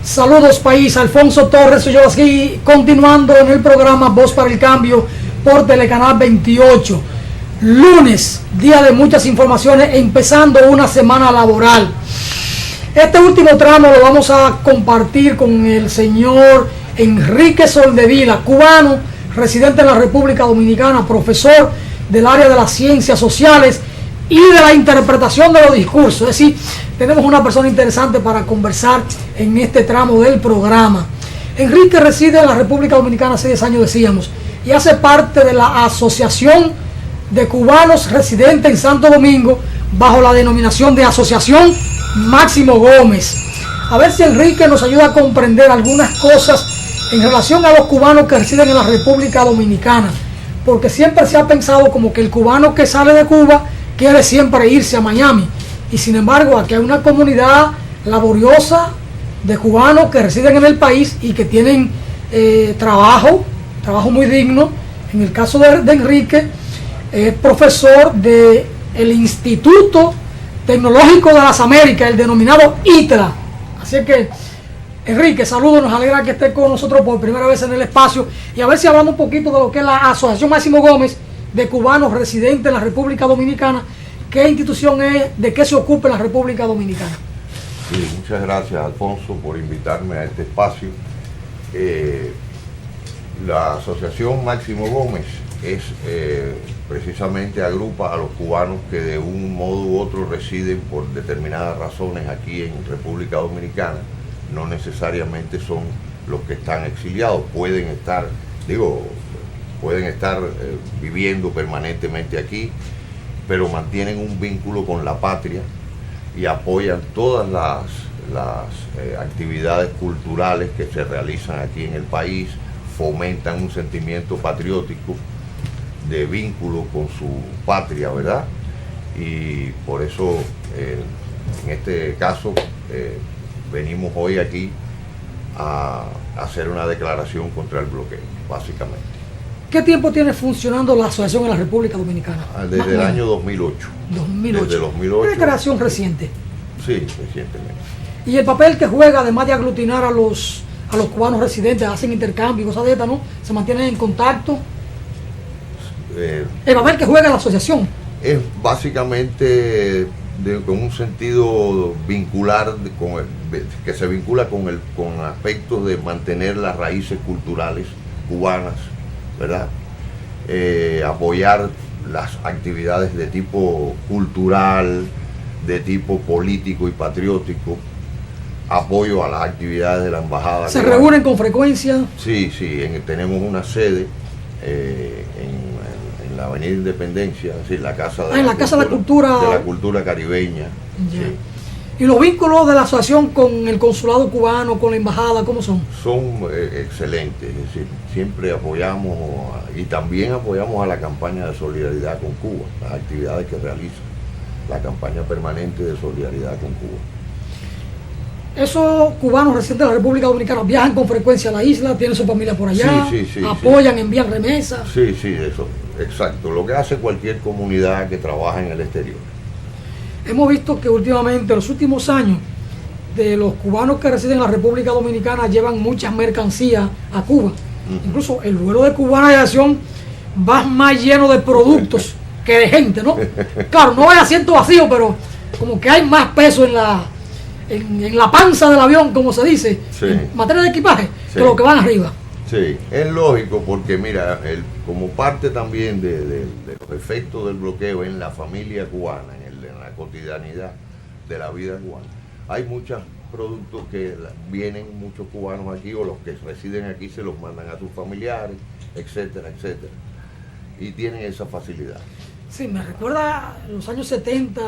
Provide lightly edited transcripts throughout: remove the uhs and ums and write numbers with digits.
Saludos país, Alfonso Torres, soy yo aquí continuando en el programa Voz para el Cambio por Telecanal 28. Lunes, día de muchas informaciones, empezando una semana laboral. Este último tramo lo vamos a compartir con el señor Enrique Soldevila, cubano, residente en la República Dominicana, profesor del área de las ciencias sociales y de la interpretación de los discursos. Es decir, tenemos una persona interesante para conversar en este tramo del programa. Enrique reside en la República Dominicana hace 10 años, decíamos, y hace parte de la Asociación de Cubanos Residentes en Santo Domingo, bajo la denominación de Asociación Máximo Gómez. A ver si Enrique nos ayuda a comprender algunas cosas en relación a los cubanos que residen en la República Dominicana, porque siempre se ha pensado como que el cubano que sale de Cuba quiere siempre irse a Miami, y sin embargo aquí hay una comunidad laboriosa de cubanos que residen en el país y que tienen trabajo muy digno. En el caso de Enrique, es profesor del Instituto Tecnológico de las Américas, el denominado ITLA. Así que, Enrique, saludos, nos alegra que esté con nosotros por primera vez en el espacio, y a ver si hablamos un poquito de lo que es la Asociación Máximo Gómez de Cubanos Residentes en la República Dominicana. ¿Qué institución es? ¿De qué se ocupa en la República Dominicana? Sí, muchas gracias, Alfonso, por invitarme a este espacio. La Asociación Máximo Gómez es precisamente agrupa a los cubanos que de un modo u otro residen por determinadas razones aquí en República Dominicana. No necesariamente son los que están exiliados, pueden estar viviendo permanentemente aquí, pero mantienen un vínculo con la patria y apoyan todas las actividades culturales que se realizan aquí en el país, fomentan un sentimiento patriótico de vínculo con su patria, ¿verdad? Y por eso, en este caso, venimos hoy aquí a hacer una declaración contra el bloqueo, básicamente. ¿Qué tiempo tiene funcionando la asociación en la República Dominicana? Desde el año 2008. 2008. Desde 2008. ¿Una creación reciente? Sí, recientemente. ¿Y el papel que juega, además de aglutinar a los cubanos residentes, hacen intercambios, cosas de estas, ¿no? ¿Se mantienen en contacto? El papel que juega la asociación es básicamente con un sentido vincular, que se vincula con aspectos de mantener las raíces culturales cubanas, ¿verdad? Apoyar las actividades de tipo cultural, de tipo político y patriótico, apoyo a las actividades de la embajada. ¿Se reúnen con frecuencia? Sí, tenemos una sede en la Avenida Independencia, es decir, la Casa de la Cultura Caribeña. Sí. ¿Y los vínculos de la asociación con el consulado cubano, con la embajada, cómo son? Son excelentes, es decir, siempre apoyamos y también apoyamos a la campaña de solidaridad con Cuba, las actividades que realiza la campaña permanente de solidaridad con Cuba. Esos cubanos residentes de la República Dominicana viajan con frecuencia a la isla, tienen su familia por allá, sí, apoyan, envían remesas. Sí, eso, exacto, lo que hace cualquier comunidad que trabaja en el exterior. Hemos visto que últimamente, en los últimos años, de los cubanos que residen en la República Dominicana llevan muchas mercancías a Cuba. Incluso el vuelo de Cubana de Acción va más lleno de productos que de gente, ¿no? Claro, no hay asiento vacío, pero como que hay más peso en la panza del avión, como se dice, en materia de equipaje, que lo que van arriba. Sí, es lógico porque mira, como parte también de los efectos del bloqueo en la familia cubana, en la cotidianidad de la vida cubana, hay muchos productos que vienen muchos cubanos aquí, o los que residen aquí se los mandan a sus familiares, etcétera, etcétera, y tienen esa facilidad. Sí, me recuerda los años 70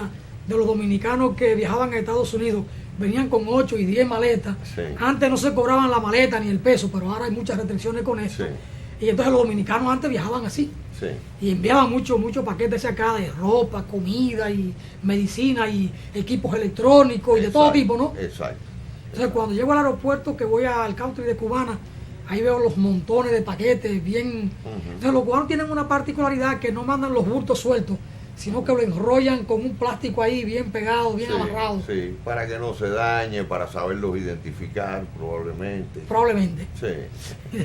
de los dominicanos que viajaban a Estados Unidos, venían con 8 y 10 maletas. Sí. Antes no se cobraban la maleta ni el peso, pero ahora hay muchas restricciones con eso. Sí. Y entonces los dominicanos antes viajaban así. Sí. Y enviaban muchos paquetes hacia acá de ropa, comida y medicina y equipos electrónicos y de todo tipo, ¿no? Exacto. Entonces cuando llego al aeropuerto, que voy al country de Cubana, ahí veo los montones de paquetes bien... Entonces los cubanos tienen una particularidad, que no mandan los bultos sueltos, sino que lo enrollan con un plástico ahí bien pegado, bien amarrado. Sí, para que no se dañe, para saberlos identificar probablemente. Probablemente. Sí.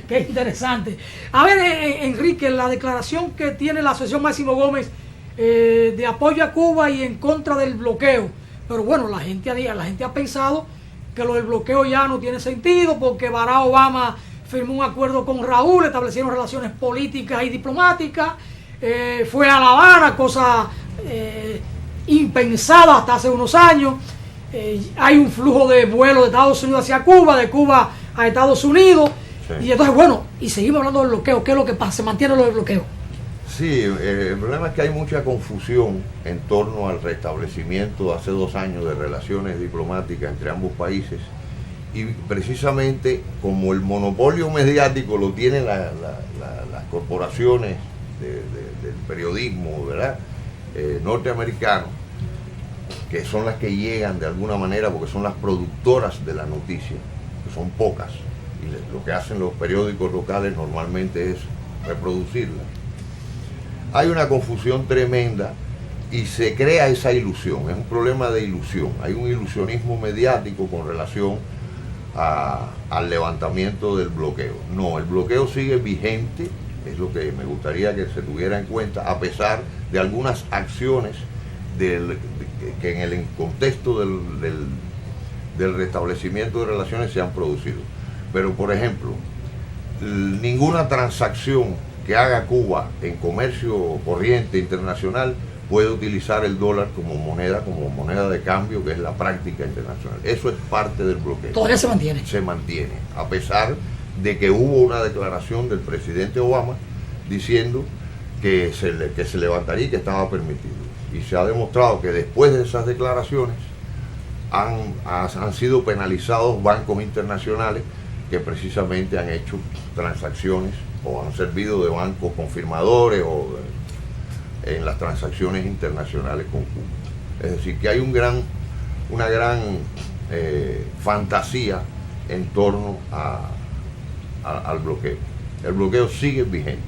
Qué interesante. A ver, Enrique, la declaración que tiene la Asociación Máximo Gómez de apoyo a Cuba y en contra del bloqueo. Pero bueno, la gente ha pensado que lo del bloqueo ya no tiene sentido porque Barack Obama firmó un acuerdo con Raúl, establecieron relaciones políticas y diplomáticas, fue a La Habana, cosa impensada hasta hace unos años. Hay un flujo de vuelos de Estados Unidos hacia Cuba, de Cuba a Estados Unidos. Sí. Y entonces, bueno, y seguimos hablando del bloqueo. ¿Qué es lo que pasa? ¿Se mantiene lo del bloqueo? Sí, el problema es que hay mucha confusión en torno al restablecimiento hace 2 años de relaciones diplomáticas entre ambos países, y precisamente como el monopolio mediático lo tienen las corporaciones del periodismo, ¿verdad? Norteamericano, que son las que llegan de alguna manera porque son las productoras de la noticia, que son pocas, y lo que hacen los periódicos locales normalmente es reproducirla. Hay una confusión tremenda y se crea esa ilusión, es un problema de ilusión, hay un ilusionismo mediático con relación al levantamiento del bloqueo. No, el bloqueo sigue vigente, es lo que me gustaría que se tuviera en cuenta, a pesar de algunas acciones que en el contexto del restablecimiento de relaciones se han producido. Pero, por ejemplo, ninguna transacción que haga Cuba en comercio corriente internacional puede utilizar el dólar como moneda de cambio, que es la práctica internacional. Eso es parte del bloqueo. ¿Todavía se mantiene? Se mantiene, a pesar de que hubo una declaración del presidente Obama diciendo que se levantaría y que estaba permitido. Y se ha demostrado que después de esas declaraciones han sido penalizados bancos internacionales que precisamente han hecho transacciones o han servido de bancos confirmadores en las transacciones internacionales con Cuba. Es decir, que hay una gran fantasía en torno al bloqueo. El bloqueo sigue vigente.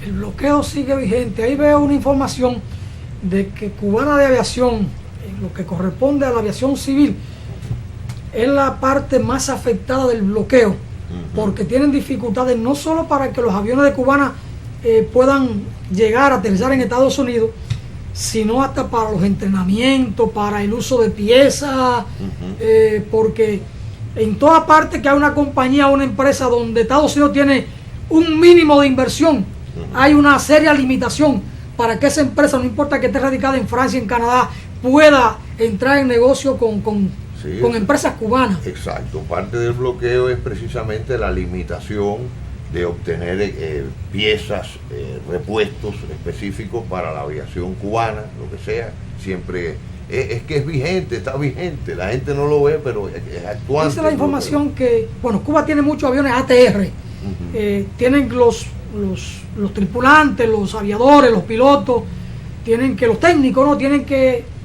El bloqueo sigue vigente. Ahí veo una información de que Cubana de Aviación, en lo que corresponde a la aviación civil, es la parte más afectada del bloqueo, porque tienen dificultades no solo para que los aviones de Cubana puedan llegar a aterrizar en Estados Unidos, sino hasta para los entrenamientos, para el uso de piezas, porque en toda parte que hay una compañía o una empresa donde Estados Unidos tiene un mínimo de inversión, hay una seria limitación para que esa empresa, no importa que esté radicada en Francia, en Canadá, pueda entrar en negocio con empresas cubanas. Exacto, parte del bloqueo es precisamente la limitación de obtener piezas, repuestos específicos para la aviación cubana, lo que sea. Siempre es que es vigente, está vigente, la gente no lo ve, pero es actuante. Dice la información que, bueno, Cuba tiene muchos aviones ATR, tienen los tripulantes, los aviadores, los pilotos, los técnicos, ¿no? Tienen que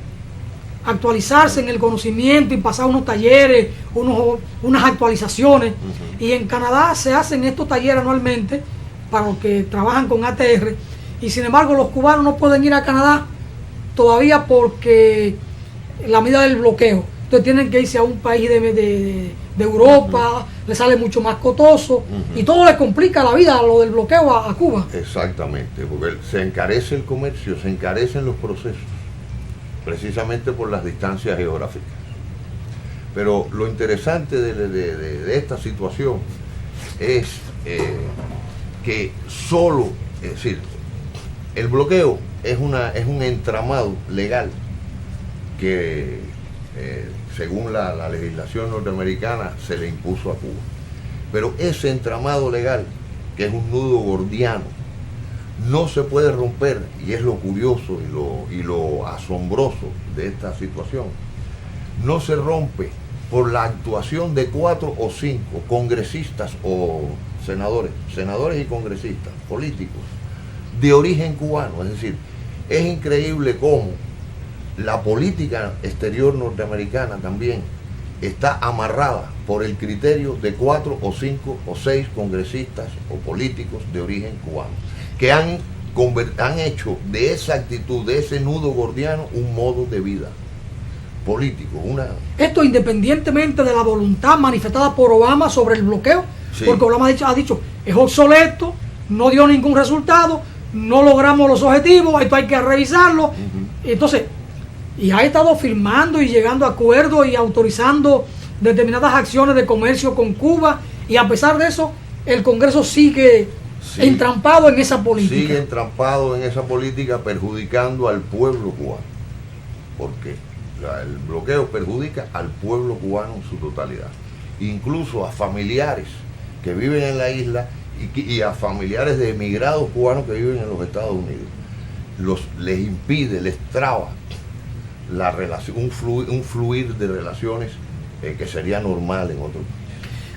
actualizarse en el conocimiento y pasar unos talleres, unas actualizaciones. Y en Canadá se hacen estos talleres anualmente para los que trabajan con ATR, y sin embargo los cubanos no pueden ir a Canadá todavía porque la medida del bloqueo. Entonces tienen que irse a un país de Europa, les sale mucho más costoso, y todo les complica la vida lo del bloqueo a Cuba. Exactamente, porque se encarece el comercio, se encarecen los procesos, precisamente por las distancias geográficas. Pero lo interesante de esta situación es que solo, es decir, el bloqueo es un entramado legal que según la legislación norteamericana se le impuso a Cuba. Pero ese entramado legal, que es un nudo gordiano, no se puede romper, y es lo curioso y lo asombroso de esta situación. No se rompe por la actuación de 4 o 5 congresistas o senadores y congresistas políticos de origen cubano. Es decir, es increíble cómo la política exterior norteamericana también está amarrada por el criterio de 4 o 5 o 6 congresistas o políticos de origen cubano, que han hecho de esa actitud, de ese nudo gordiano, un modo de vida político. Esto independientemente de la voluntad manifestada por Obama sobre el bloqueo, sí. Porque Obama ha dicho, es obsoleto, no dio ningún resultado, no logramos los objetivos, esto hay que revisarlo. Entonces, y ha estado firmando y llegando a acuerdos y autorizando determinadas acciones de comercio con Cuba, y a pesar de eso, el Congreso sigue entrampado en esa política. Sigue entrampado en esa política, perjudicando al pueblo cubano. Porque el bloqueo perjudica al pueblo cubano en su totalidad. Incluso a familiares que viven en la isla y a familiares de emigrados cubanos que viven en los Estados Unidos. Les impide, les traba la relación, un fluir de relaciones que sería normal en otro país.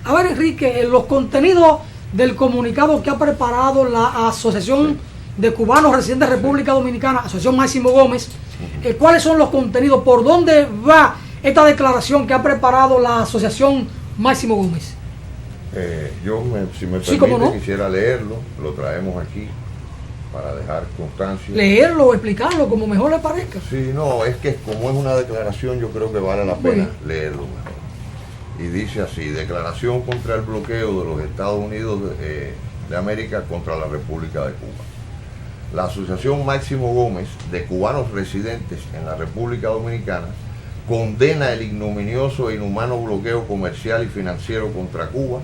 A ver, Enrique, los contenidos del comunicado que ha preparado la Asociación de Cubanos Residentes de República Dominicana, Asociación Máximo Gómez, ¿cuáles son los contenidos? ¿Por dónde va esta declaración que ha preparado la Asociación Máximo Gómez? Si me permite, no, quisiera leerlo, lo traemos aquí para dejar constancia. Leerlo o explicarlo como mejor le parezca. Sí, no, es que como es una declaración, yo creo que vale la pena leerlo mejor. Y dice así: declaración contra el bloqueo de los Estados Unidos de América contra la República de Cuba. La Asociación Máximo Gómez de Cubanos Residentes en la República Dominicana condena el ignominioso e inhumano bloqueo comercial y financiero contra Cuba,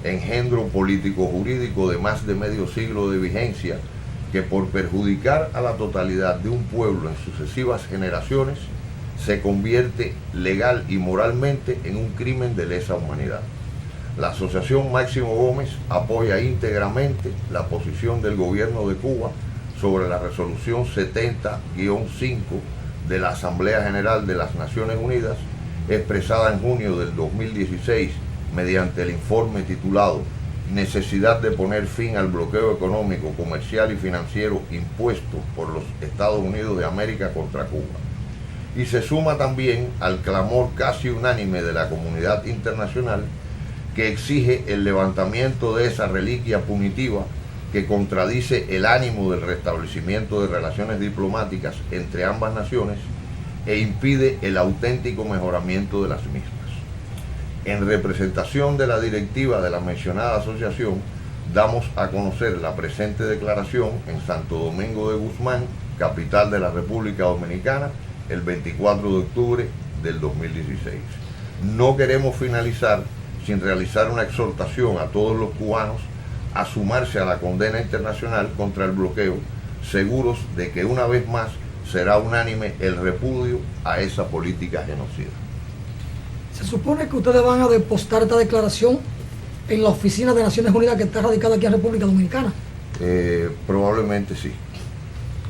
engendro político-jurídico de más de medio siglo de vigencia, que por perjudicar a la totalidad de un pueblo en sucesivas generaciones, se convierte legal y moralmente en un crimen de lesa humanidad. La Asociación Máximo Gómez apoya íntegramente la posición del gobierno de Cuba sobre la resolución 70-5 de la Asamblea General de las Naciones Unidas, expresada en junio del 2016 mediante el informe titulado Necesidad de poner fin al bloqueo económico, comercial y financiero impuesto por los Estados Unidos de América contra Cuba. Y se suma también al clamor casi unánime de la comunidad internacional, que exige el levantamiento de esa reliquia punitiva que contradice el ánimo del restablecimiento de relaciones diplomáticas entre ambas naciones e impide el auténtico mejoramiento de las mismas. En representación de la directiva de la mencionada asociación, damos a conocer la presente declaración en Santo Domingo de Guzmán, capital de la República Dominicana, el 24 de octubre del 2016. No queremos finalizar sin realizar una exhortación a todos los cubanos a sumarse a la condena internacional contra el bloqueo, seguros de que una vez más será unánime el repudio a esa política genocida. Se supone que ustedes van a depositar esta declaración en la oficina de Naciones Unidas que está radicada aquí en República Dominicana. Probablemente sí.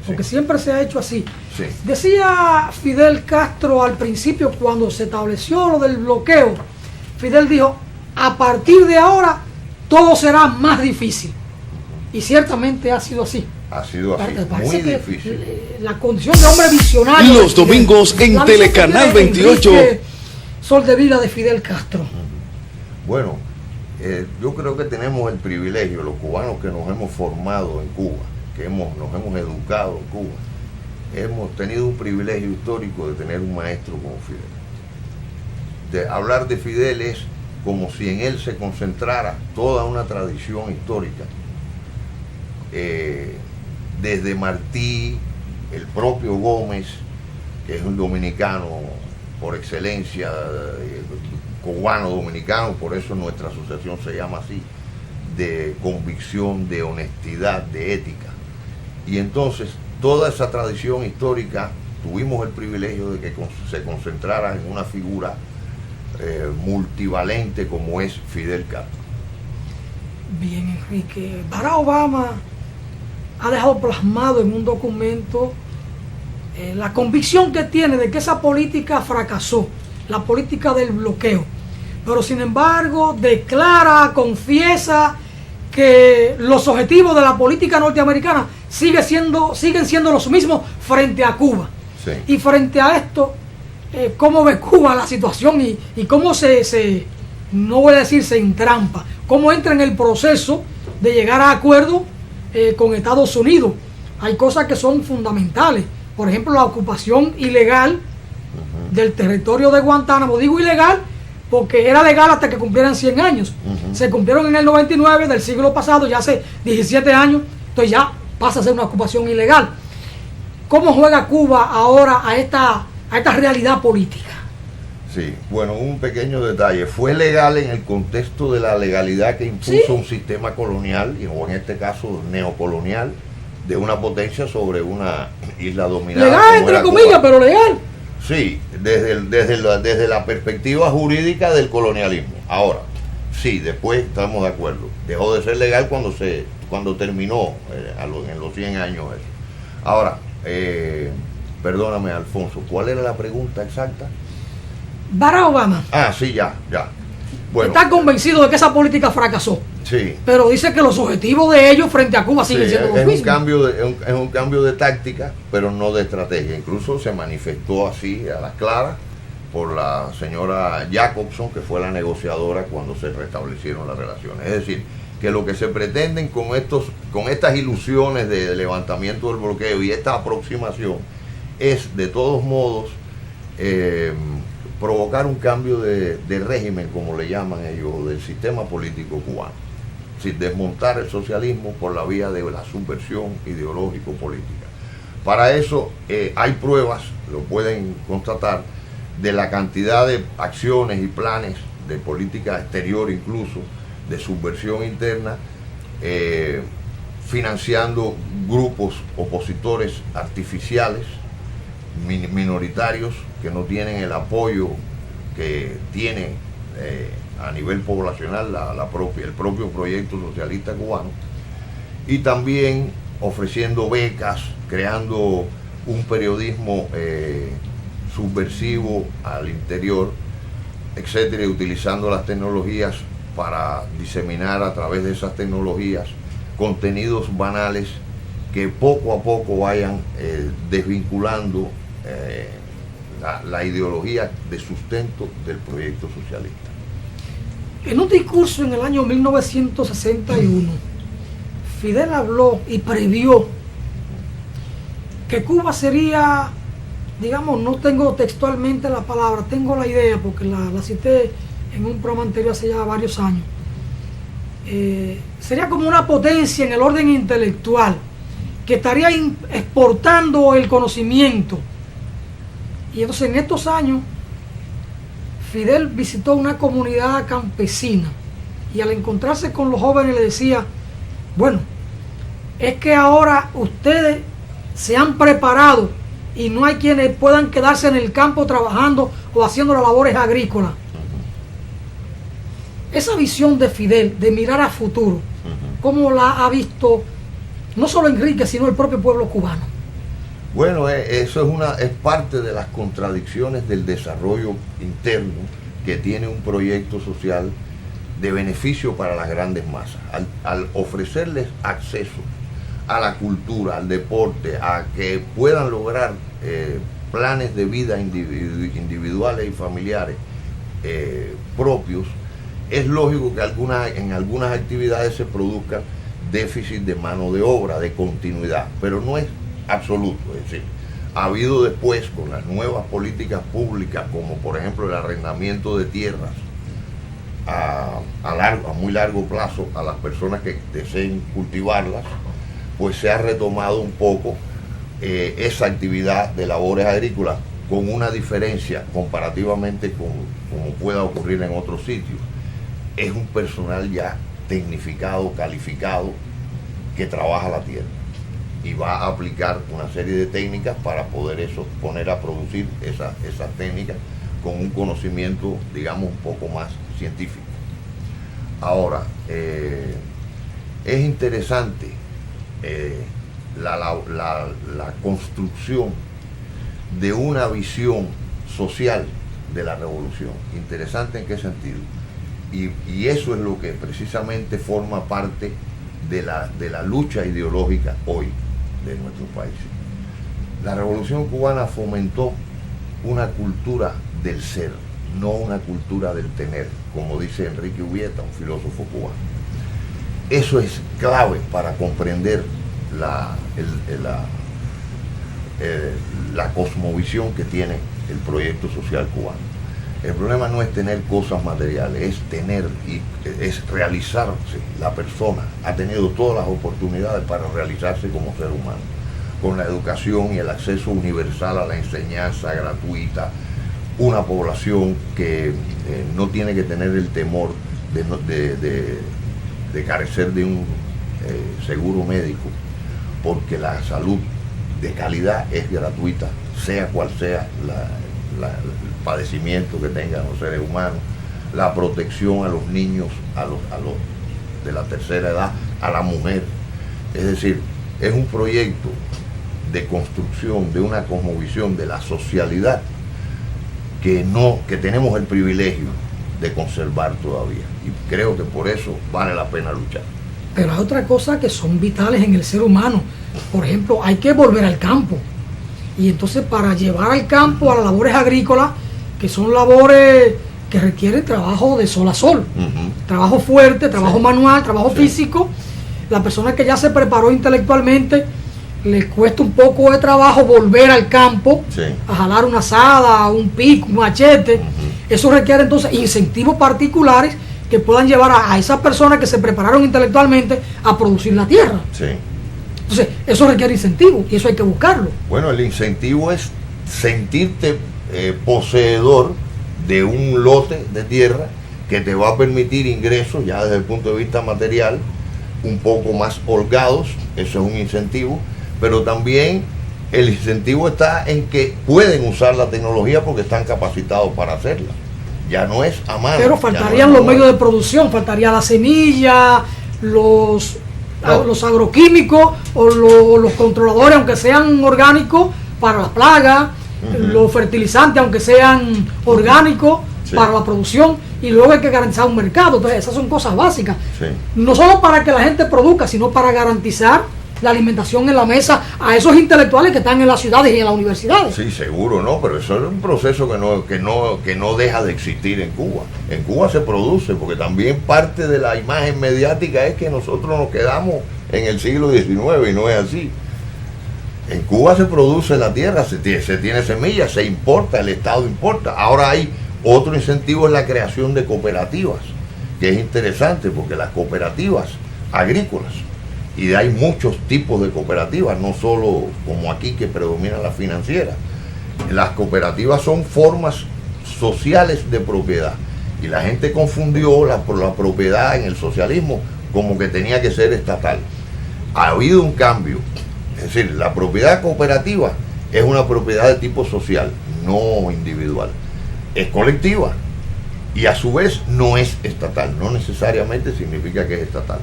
Porque siempre se ha hecho así. Sí. Decía Fidel Castro al principio, cuando se estableció lo del bloqueo, Fidel dijo, a partir de ahora todo será más difícil. Y ciertamente ha sido así. Ha sido así, muy difícil. La condición de hombre visionario. Los domingos en Telecanal 28. Soldevila de Fidel Castro. Bueno, yo creo que tenemos el privilegio, los cubanos que nos hemos formado en Cuba, que nos hemos educado en Cuba, hemos tenido un privilegio histórico de tener un maestro como Fidel. De hablar de Fidel es como si en él se concentrara toda una tradición histórica. Desde Martí, el propio Gómez, que es un dominicano por excelencia, cubano-dominicano, por eso nuestra asociación se llama así, de convicción, de honestidad, de ética. Y entonces, toda esa tradición histórica, tuvimos el privilegio de que se concentrara en una figura multivalente como es Fidel Castro. Bien, Enrique. Barack Obama ha dejado plasmado en un documento la convicción que tiene de que esa política fracasó la política del bloqueo. Pero sin embargo declara, confiesa que los objetivos de la política norteamericana siguen siendo los mismos frente a Cuba. Sí. Y frente a esto, ¿cómo ve Cuba la situación y cómo no voy a decir se entrampa, cómo entra en el proceso de llegar a acuerdo con Estados Unidos? Hay cosas que son fundamentales, por ejemplo la ocupación ilegal del territorio de Guantánamo. Digo ilegal porque era legal hasta que cumplieran 100 años. Se cumplieron en el 99 del siglo pasado, ya hace 17 años, entonces ya pasa a ser una ocupación ilegal. ¿Cómo juega Cuba ahora a esta realidad política? Sí, bueno, un pequeño detalle. Fue legal en el contexto de la legalidad que impuso un sistema colonial, o en este caso neocolonial, de una potencia sobre una isla dominada. Legal, entre comillas, pero legal. Sí, desde la perspectiva jurídica del colonialismo. Ahora, sí, después estamos de acuerdo. Dejó de ser legal cuando terminó en los 100 años eso. Ahora, perdóname, Alfonso, ¿cuál era la pregunta exacta? Barack Obama. Sí, ya. Bueno, está convencido de que esa política fracasó. Sí. Pero dice que los objetivos de ellos frente a Cuba siguen siendo los mismos. Es un cambio de táctica, pero no de estrategia. Incluso se manifestó así a las claras por la señora Jacobson, que fue la negociadora cuando se restablecieron las relaciones. Es decir, que lo que se pretenden con estas ilusiones de levantamiento del bloqueo y esta aproximación es, de todos modos, provocar un cambio de régimen, como le llaman ellos, del sistema político cubano. Es decir, desmontar el socialismo por la vía de la subversión ideológico-política. Para eso hay pruebas, lo pueden constatar, de la cantidad de acciones y planes de política exterior, incluso de subversión interna, financiando grupos opositores artificiales, minoritarios, que no tienen el apoyo que tiene a nivel poblacional el propio proyecto socialista cubano, y también ofreciendo becas, creando un periodismo subversivo al interior, etcétera, y utilizando las tecnologías para diseminar a través de esas tecnologías contenidos banales que poco a poco vayan desvinculando la ideología de sustento del proyecto socialista. En un discurso en el año 1961, Fidel habló y previó que Cuba sería, digamos, no tengo textualmente la palabra, tengo la idea porque la cité en un programa anterior hace ya varios años, sería como una potencia en el orden intelectual, que estaría exportando el conocimiento. Y entonces en estos años Fidel visitó una comunidad campesina y al encontrarse con los jóvenes le decía, bueno, es que ahora ustedes se han preparado y no hay quienes puedan quedarse en el campo trabajando o haciendo las labores agrícolas. Esa visión de Fidel, de mirar a futuro, ¿cómo la ha visto no solo Enrique, sino el propio pueblo cubano? Bueno, eso es parte de las contradicciones del desarrollo interno que tiene un proyecto social de beneficio para las grandes masas. Al ofrecerles acceso a la cultura, al deporte, a que puedan lograr planes de vida individuales y familiares propios, es lógico que en algunas actividades se produzca déficit de mano de obra, de continuidad, pero no es absoluto. Es decir, ha habido después, con las nuevas políticas públicas, como por ejemplo el arrendamiento de tierras a muy largo plazo a las personas que deseen cultivarlas, pues se ha retomado un poco esa actividad de labores agrícolas, con una diferencia comparativamente como pueda ocurrir en otros sitios. Es un personal ya tecnificado, calificado, que trabaja la tierra y va a aplicar una serie de técnicas para poder poner a producir esas técnicas con un conocimiento, digamos, un poco más científico. Ahora, es interesante la construcción de una visión social de la revolución. ¿Interesante en qué sentido? Y eso es lo que precisamente forma parte de la lucha ideológica hoy de nuestro país. La revolución cubana fomentó una cultura del ser, no una cultura del tener, como dice Enrique Ubieta, un filósofo cubano. Eso es clave para comprender la cosmovisión que tiene el proyecto social cubano. El problema no es tener cosas materiales, es realizarse. La persona ha tenido todas las oportunidades para realizarse como ser humano, con la educación y el acceso universal a la enseñanza gratuita, una población que no tiene que tener el temor de carecer de un seguro médico, porque la salud de calidad es gratuita, sea cual sea el padecimiento que tengan los seres humanos, la protección a los niños, a los de la tercera edad, a la mujer. Es decir, es un proyecto de construcción de una cosmovisión de la socialidad que tenemos el privilegio de conservar todavía. Y creo que por eso vale la pena luchar. Pero hay otras cosas que son vitales en el ser humano. Por ejemplo, hay que volver al campo. Y entonces para llevar al campo a las labores agrícolas, que son labores que requieren trabajo de sol a sol, trabajo fuerte, trabajo manual, trabajo físico, la persona que ya se preparó intelectualmente, le cuesta un poco de trabajo volver al campo, a jalar una azada, un pico, un machete. Eso requiere entonces incentivos particulares que puedan llevar a esas personas que se prepararon intelectualmente a producir la tierra. Entonces, eso requiere incentivo y eso hay que buscarlo. Bueno, el incentivo es sentirte poseedor de un lote de tierra que te va a permitir ingresos ya desde el punto de vista material un poco más holgados. Eso es un incentivo, pero también el incentivo está en que pueden usar la tecnología porque están capacitados para hacerla. Ya no es a mano. Pero faltarían los medios de producción, faltaría la semilla, los agroquímicos o los controladores, aunque sean orgánicos, para las plagas, los fertilizantes, aunque sean orgánicos, para la producción, y luego hay que garantizar un mercado. Entonces esas son cosas básicas, no solo para que la gente produzca, sino para garantizar la alimentación en la mesa a esos intelectuales que están en las ciudades y en las universidades. Sí, seguro, no, pero eso es un proceso que no deja de existir en Cuba. En Cuba se produce, porque también parte de la imagen mediática es que nosotros nos quedamos en el siglo XIX y no es así. En Cuba se produce la tierra, se tiene semillas, se importa, el Estado importa. Ahora hay otro incentivo, en la creación de cooperativas, que es interesante porque las cooperativas agrícolas, y hay muchos tipos de cooperativas, no solo como aquí que predomina la financiera. Las cooperativas son formas sociales de propiedad y la gente confundió la propiedad en el socialismo como que tenía que ser estatal. Ha habido un cambio, es decir, la propiedad cooperativa es una propiedad de tipo social, no individual, es colectiva y a su vez no es estatal, no necesariamente significa que es estatal.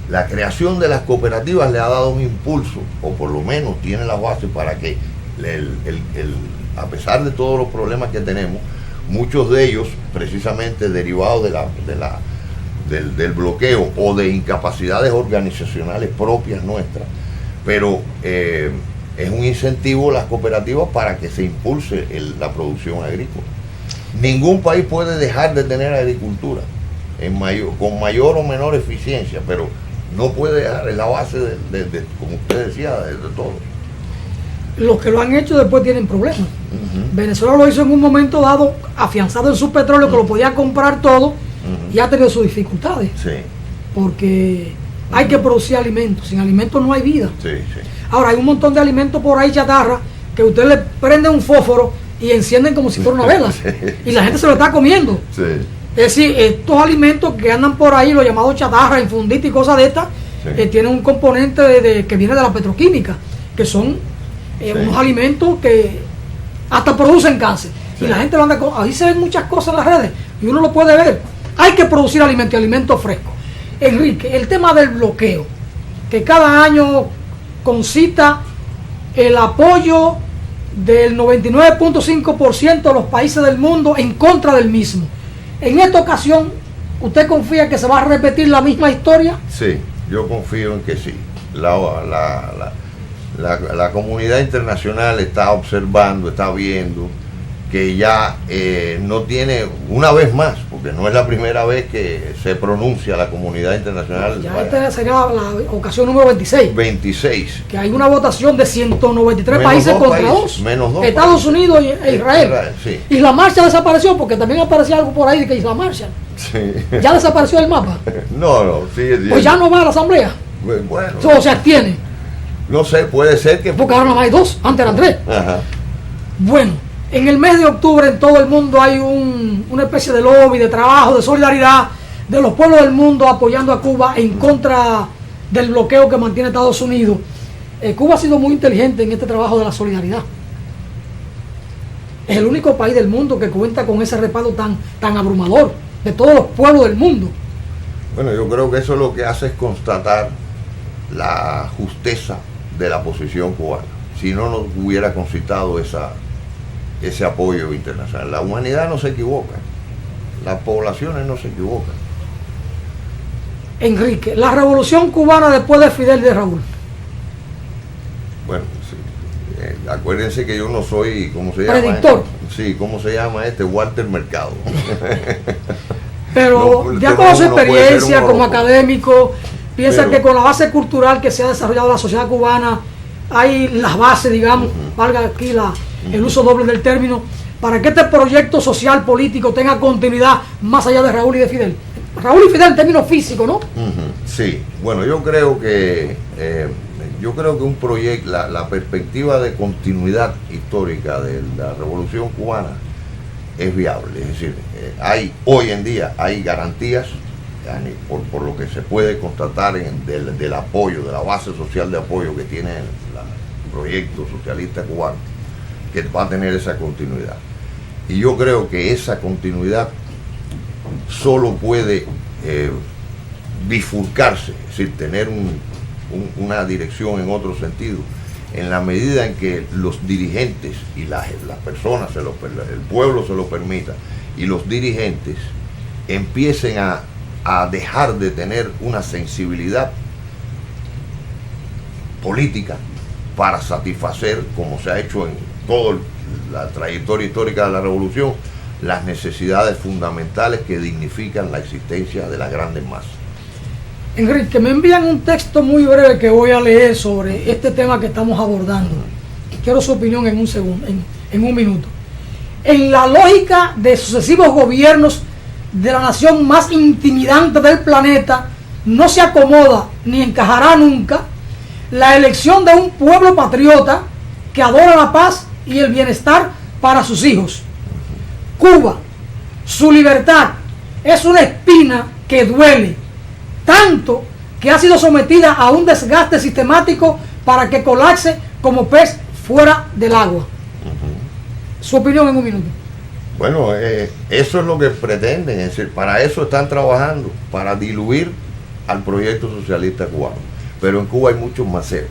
La creación de las cooperativas le ha dado un impulso, o por lo menos tiene la base para que, a pesar de todos los problemas que tenemos, muchos de ellos precisamente derivados del bloqueo o de incapacidades organizacionales propias nuestras, pero es un incentivo las cooperativas para que se impulse la producción agrícola. Ningún país puede dejar de tener agricultura con mayor o menor eficiencia, pero no puede dejar, es la base como usted decía, de todo. Los que lo han hecho después tienen problemas. Venezuela lo hizo en un momento dado, afianzado en su petróleo, que lo podía comprar todo, y ha tenido sus dificultades. Porque hay que producir alimentos, sin alimentos no hay vida. Ahora hay un montón de alimentos por ahí chatarra, que usted le prende un fósforo y encienden como si fuera una vela, y la gente se lo está comiendo. Es decir, estos alimentos que andan por ahí, los llamados chatarra, infundita y cosas de estas, tienen un componente que viene de la petroquímica, que son unos alimentos que hasta producen cáncer. Y la gente lo anda ahí se ven muchas cosas en las redes y uno lo puede ver. Hay que producir alimentos y alimentos frescos. Enrique, el tema del bloqueo, que cada año concita el apoyo del 99.5% de los países del mundo en contra del mismo. En esta ocasión, ¿usted confía que se va a repetir la misma historia? Sí, yo confío en que sí. La comunidad internacional está observando, está viendo que ya no tiene, una vez más, porque no es la primera vez que se pronuncia la comunidad internacional. Ya esta sería la ocasión número 26. 26. Que hay una votación de 193 países contra dos. Menos dos Estados países. Unidos e Israel. Sí. Isla Marshall desapareció porque también aparecía algo por ahí de que Isla Marshall. Sí. Ya desapareció del mapa. No, sigue siendo. Pues ya no va a la asamblea. Bueno, O se abstiene. no sé, puede ser que... Porque ahora no hay dos, antes eran tres. Ajá. Bueno, en el mes de octubre en todo el mundo hay una especie de lobby, de trabajo, de solidaridad de los pueblos del mundo apoyando a Cuba en contra del bloqueo que mantiene Estados Unidos. Cuba ha sido muy inteligente en este trabajo de la solidaridad. Es el único país del mundo que cuenta con ese respaldo tan abrumador de todos los pueblos del mundo. Bueno, yo creo que eso lo que hace es constatar la justeza de la posición cubana. Si no nos hubiera concitado ese apoyo internacional. La humanidad no se equivoca, las poblaciones no se equivocan. Enrique, la revolución cubana después de Fidel y de Raúl. Bueno, sí, acuérdense que yo no soy, ¿cómo se llama? Predictor. Sí, ¿cómo se llama Walter Mercado. Pero No, ya uno con su puede ser experiencia un como loco. académico, piensa Pero- que con la base cultural que se ha desarrollado la sociedad cubana, hay las bases, digamos, valga aquí el uso doble del término, para que este proyecto social político tenga continuidad más allá de Raúl y de Fidel. Raúl y Fidel en términos físicos, ¿no? Sí, bueno, yo creo que un proyecto, la perspectiva de continuidad histórica de la Revolución Cubana es viable. Es decir, hoy en día hay garantías, por lo que se puede constatar del apoyo, de la base social de apoyo que tiene el proyecto socialista cubano, que va a tener esa continuidad. Y yo creo que esa continuidad solo puede bifurcarse, es decir, tener una dirección en otro sentido, en la medida en que los dirigentes y las personas, el pueblo se lo permita, y los dirigentes empiecen a dejar de tener una sensibilidad política para satisfacer, como se ha hecho en toda la trayectoria histórica de la revolución, las necesidades fundamentales que dignifican la existencia de las grandes masas. Enrique, me envían un texto muy breve que voy a leer sobre este tema que estamos abordando. Quiero su opinión en un segundo, en un minuto. En la lógica de sucesivos gobiernos de la nación más intimidante del planeta, no se acomoda ni encajará nunca la elección de un pueblo patriota que adora la paz y el bienestar para sus hijos. Cuba, su libertad es una espina que duele, tanto que ha sido sometida a un desgaste sistemático para que colapse como pez fuera del agua. Su opinión en un minuto. Bueno, eso es lo que pretenden, es decir, para eso están trabajando, para diluir al proyecto socialista cubano. Pero en Cuba hay muchos Maceo.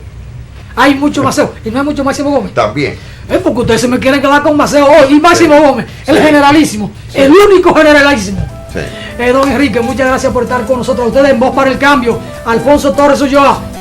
Hay mucho Maceo, y no hay mucho Máximo Gómez. También. Es porque ustedes se me quieren quedar con Maceo hoy y Máximo Gómez, el Sí. generalísimo, Sí. el único generalísimo. Sí. Don Enrique, muchas gracias por estar con nosotros. Ustedes en Voz para el Cambio, Alfonso Torres Ulloa.